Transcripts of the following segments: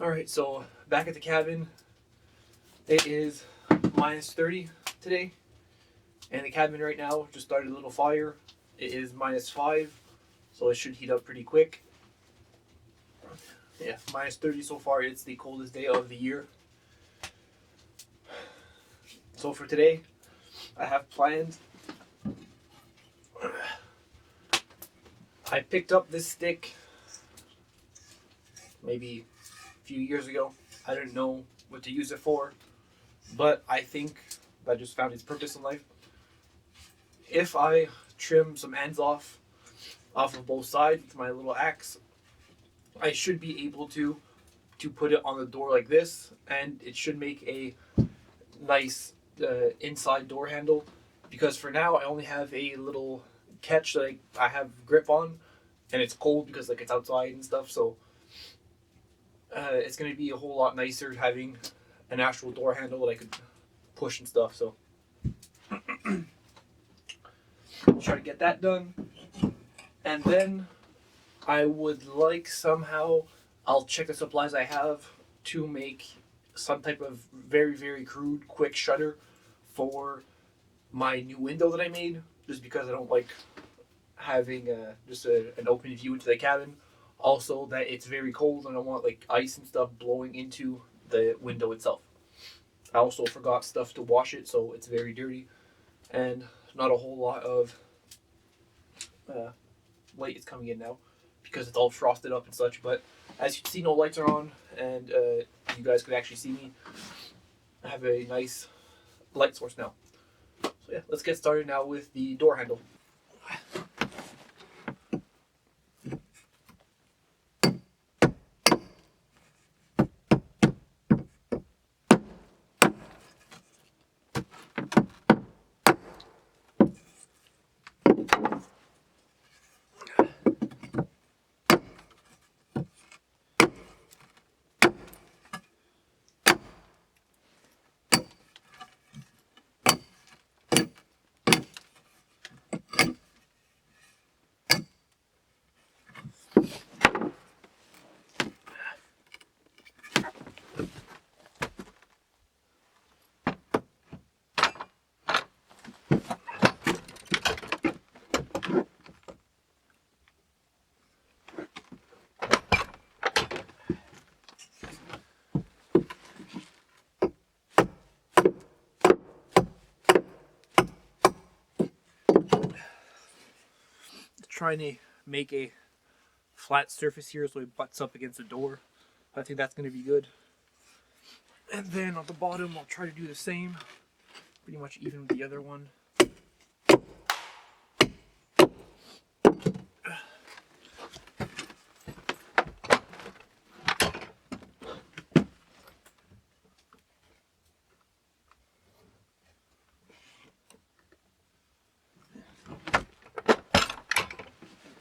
Alright, so back at the cabin, it is minus 30 today, and the cabin right now just started a little fire. It is minus 5, so it should heat up pretty quick. Yeah, minus 30 so far. It's the coldest day of the year. So for today, I have planned. I picked up this stick maybe a few years ago. I didn't know what to use it for, but I think that just found its purpose in life. If I trim some ends off of both sides with my little axe, I should be able to put it on the door like this, and it should make a nice inside door handle. Because for now, I only have a little catch that I have grip on, and it's cold because like it's outside and stuff. So it's going to be a whole lot nicer having an actual door handle that I could push and stuff. So try to get that done, and then I would like somehow I'll check the supplies I have to make some type of very very crude quick shutter for my new window that I made, just because I don't like having an open view into the cabin. Also, that it's very cold and I want like ice and stuff blowing into the window itself. I also forgot stuff to wash it, so it's very dirty, and not a whole lot of light is coming in now because it's all frosted up and such. But as you can see, no lights are on, and you guys could actually see me. I have a nice light source now. So yeah, let's get started now with the door handle. Trying to make a flat surface here so it butts up against the door. I think that's going to be good. And then on the bottom, I'll try to do the same. Pretty much even with the other one.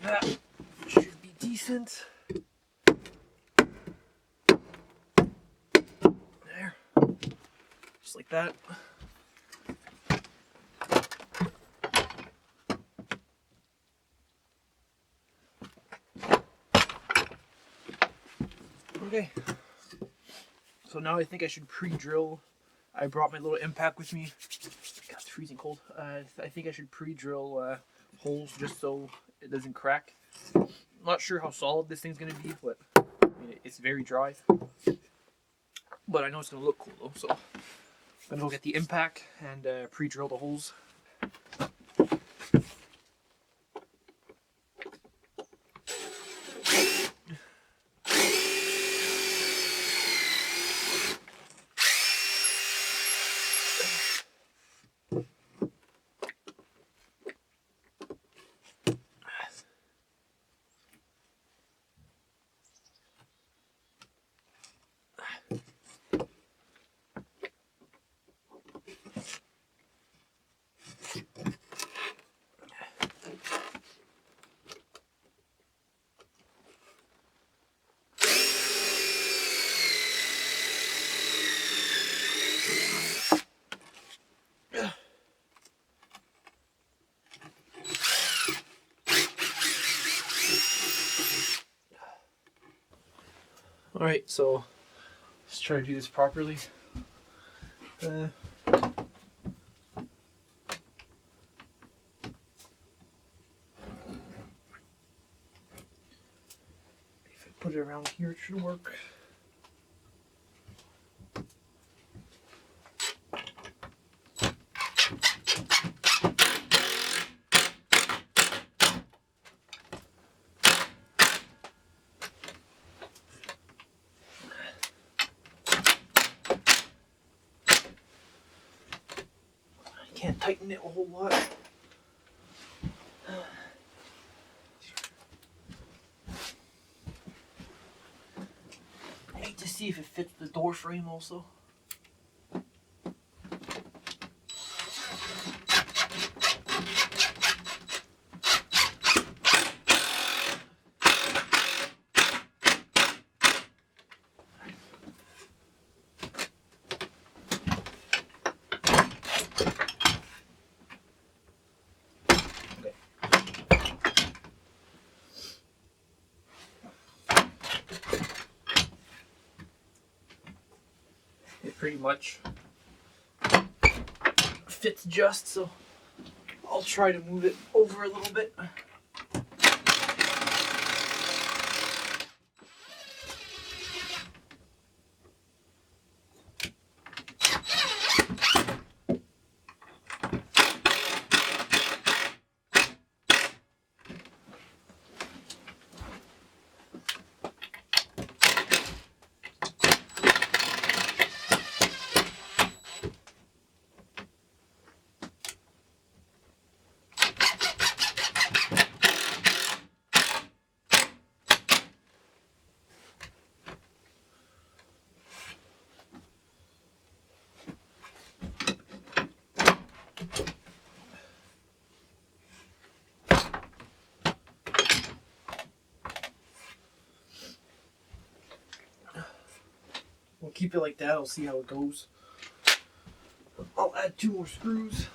That should be decent. There. Just like that. Okay. So now I think I should pre-drill. I brought my little impact with me. God, it's freezing cold. I think I should pre-drill holes just so it doesn't crack. I'm not sure how solid this thing's gonna be, but I mean, it's very dry. But I know it's gonna look cool though, so I'm gonna go get the impact and pre-drill the holes. Alright, so Let's try to do this properly. If I put it around here, it should work. Can't tighten it a whole lot. I need to see if it fits the door frame also. It pretty much fits just, so I'll try to move it over a little bit. We'll keep it like that. I'll see how it goes. I'll add 2 more screws.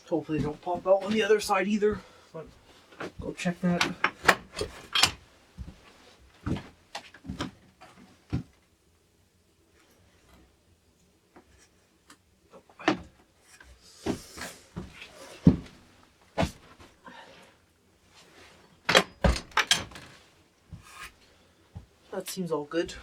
Hopefully they don't pop out on the other side either, but go check that. That seems all good.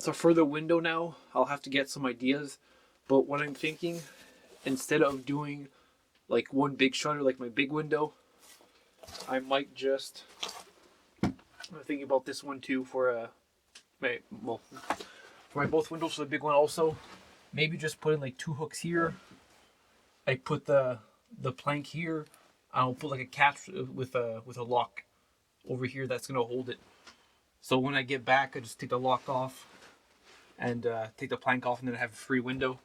So for the window now, I'll have to get some ideas. But what I'm thinking, instead of doing like one big shutter like my big window, I might just, I'm thinking about this one too for my, well, for my both windows, for the big one also, maybe just put in like 2 hooks here. I put the plank here. I'll put like a catch with a lock over here that's gonna hold it. So when I get back, I just take the lock off and take the plank off, and then I have a free window.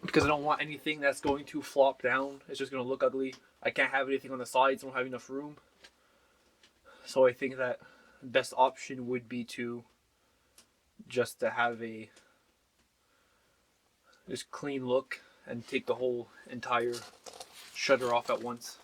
Because I don't want anything that's going to flop down. It's just gonna look ugly. I can't have anything on the sides. I don't have enough room. So I think that the best option would be to just to have a just clean look and take the whole entire shutter off at once.